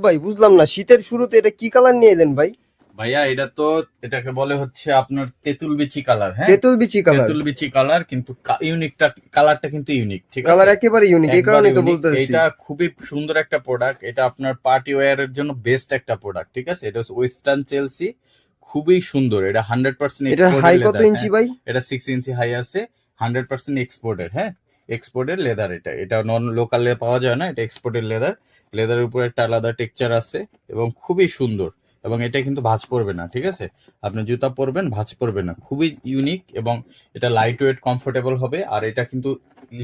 ভাই বুঝলাম না, শীতের শুরুতে এটা কি কালার নিয়ে এলেন ভাই? ভাইয়া এটা তো এটাকে বলে হচ্ছে আপনার তেঁতুল বিচি কালার। হ্যাঁ, তেঁতুল বিচি কালার। তেঁতুল বিচি কালার, কিন্তু ইউনিকটা কালারটা কিন্তু ইউনিক, ঠিক আছে, কালার একেবারে ইউনিক, এই একবার কারণেই তো ইউনিক। বলতেছি। এটা খুবই সুন্দর একটা প্রোডাক্ট, এটা আপনার পার্টি ওয়্যার এর জন্য বেস্ট একটা প্রোডাক্ট, ঠিক আছে। এটা হচ্ছে ওয়েস্টার্ন চেলসি, খুবই সুন্দর। এটা 100% এটার এক্সপোর্টেড হাই কত লেদার। ইঞ্চি হ্যাঁ, ভাই? এটা 6 ইঞ্চি হাই আছে, 100% এক্সপোর্টেড। হ্যাঁ, এক্সপোর্টেড লেদার। এটা নন লোকালে পাওয়া যায় না, এটা এক্সপোর্টেড লেদার। লেদারের উপর একটা আলাদা টেক্সচার আছে এবং খুবই সুন্দর। এবং এটা কিন্তু ভাঁজ পড়বে না, ঠিক আছে। আপনি জুতা পরবেন, ভাঁজ পড়বে না, খুবই ইউনিক। এবং এটা লাইট ওয়েট, কমফোর্টেবল হবে। আর এটা কিন্তু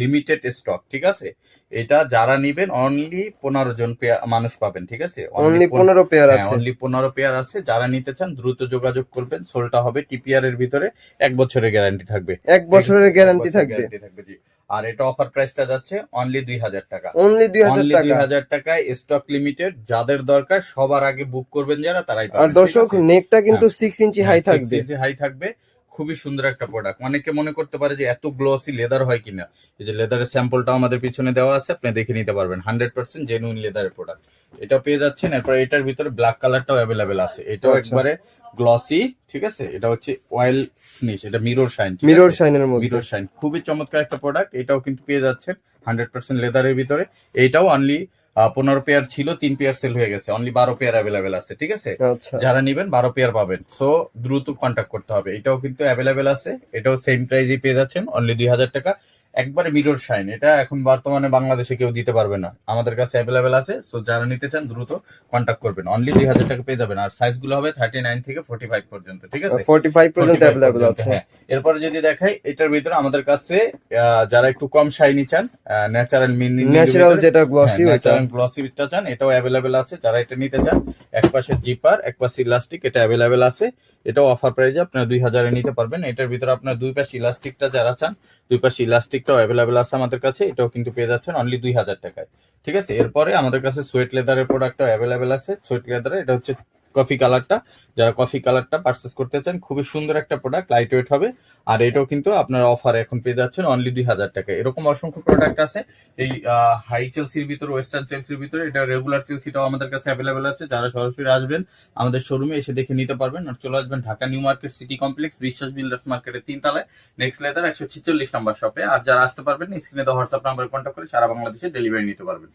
লিমিটেড স্টক, ঠিক আছে। এটা যারা নিবেন অনলি 15 জন মানুষ পাবেন, ঠিক আছে। অনলি 15 পেয়ার হ্যাঁ, আছে? অনলি 15 পেয়ার আছে। যারা নিতে চান দ্রুত যোগাযোগ করবেন। সোলটা হবে টিপিআর এর ভিতরে, 1 বছরের গ্যারান্টি থাকবে। 1 বছরের গ্যারান্টি থাকবে? গ্যারান্টি থাকবে, জি। আর এটা অফার প্রাইসটা যাচ্ছে অনলি 2000 টাকা। অনলি 2000 অনলি টাকা? 2000 টাকায়, স্টক লিমিটেড। যাদের দরকার সবার আগে বুক করবেন যারা, তারাই আর পাবেন, ঠিক দর্শক, আছে। নেকটা কিন্তু হ্যাঁ, 6 ইঞ্চি হাই 6 থাকবে। ইঞ্চি হাই থাকবে। খুবই সুন্দর একটা প্রোডাক্ট। অনেকে মনে করতে পারে যে এত গ্লসি লেদার হয় কিনা। এই যে লেদারের স্যাম্পলটাও আমাদের পিছনে দেওয়া আছে, আপনি দেখে নিতে পারবেন। 100% জেনুইন লেদারের প্রোডাক্ট। এটাও পেয়ে যাচ্ছেন। এরপর এটার ভিতরে ব্ল্যাক কালারটাও অ্যাভেলেবেল আছে, এটাও আচ্ছা, একবারে গ্লসি, ঠিক আছে। এটা হচ্ছে অয়েল ফিনিশ, এটা মিরর শাইন, মিরর শাইনের মধ্যে। মিরর শাইন, খুবই চমৎকার একটা প্রোডাক্ট। এটাও কিন্তু পেয়ে যাচ্ছেন 100% লেদারের ভিতরে। এইটাও অনলি 15 পেয়ার ছিল, 3 পেয়ার সেল হয়ে গেছে, অনলি 12 পেয়ার অ্যাভেলেবেল আছে, ঠিক আছে। আচ্ছা, যারা নিবেন 12 পেয়ার পাবেন, সো দ্রুত কন্ট্যাক্ট করতে হবে। এটাও কিন্তু অ্যাভেলেবেল আছে, এটাও সেম প্রাইজে পেয়ে যাচ্ছেন, অনলি 2000 টাকা। একবারে মিরর শাইন, এটা এখন বর্তমানে বাংলাদেশে কেউ দিতে পারবে না, আমাদের কাছে অ্যাভেলেবেল আছে। সো যারা নিতে চান দ্রুত কন্ট্যাক্ট করবেন, অনলি 2000 টাকা পেয়ে যাবেন। আর সাইজ গুলো হবে 39 থেকে 45 পর্যন্ত, ঠিক আছে। 45 পর্যন্ত 45 अवेलेबल পর্যন্ত, আছে? হ্যাঁ। এরপরে যদি দেখাই, এটার ভিতরে আমাদের কাছে যারা একটু কম শাইনি চান, ন্যাচারাল ন্যাচারাল যেটা গ্লসি ওইটা? ন্যাচারাল গ্লসিটা চান, এটাও অ্যাভেলেবেল আছে। যারা এটা নিতে চান, এক পাশে জিপার, এক পাশে ইলাস্টিক, এটা অ্যাভেলেবেল আছে। এটাও অফার প্রাইজে আপনার 2000-এ নিতে পারবেন। এটার ভিতরে আপনার দুই পাশে ইলাস্টিকটা যারা চান, দুই পাশে ইলাস্টিকটাও অ্যাভেলেবেল আছে আমাদের কাছে। এটাও কিন্তু পেয়ে যাচ্ছেন অনলি 2000 টাকায়, ঠিক আছে। এরপরে আমাদের কাছে সোয়েট লেদারের প্রোডাক্টও অ্যাভেলেবেল আছে। সোয়েট লেদারের এটা হচ্ছে কফি কালারটা, যারা কফি কালারটা পারচেস করতে চান, খুবই সুন্দর একটা প্রোডাক্ট, লাইট ওয়েট হবে। আর এটাও কিন্তু আপনার অফার এখন পেয়ে যাচ্ছেন অনলি 2000 টাকায়। এরকম অসংখ্য প্রোডাক্ট আছে এই হাই চেলসির ভিতরে, ওয়েস্টার্ন চেলসির ভিতরে। এটা রেগুলার চেলসিটাও আমাদের কাছে অ্যাভেলেবেল আছে। যারা সরাসরি আসবেন আমাদের শোরুমে এসে দেখে নিতে পারবেন। আর চলে আসবেন Dhaka new market city complex, বিশ্বাস বিল্ডার্স মার্কেটের 3 তলায়, নেক্সট লেদার 146 নম্বর শপে। আর যারা আসতে পারবেন, স্ক্রিনে দেওয়া হোয়াটসঅ্যাপ নাম্বারে কন্ট্যাক্ট করে সারা বাংলাদেশে ডেলিভারি নিতে পারবেন।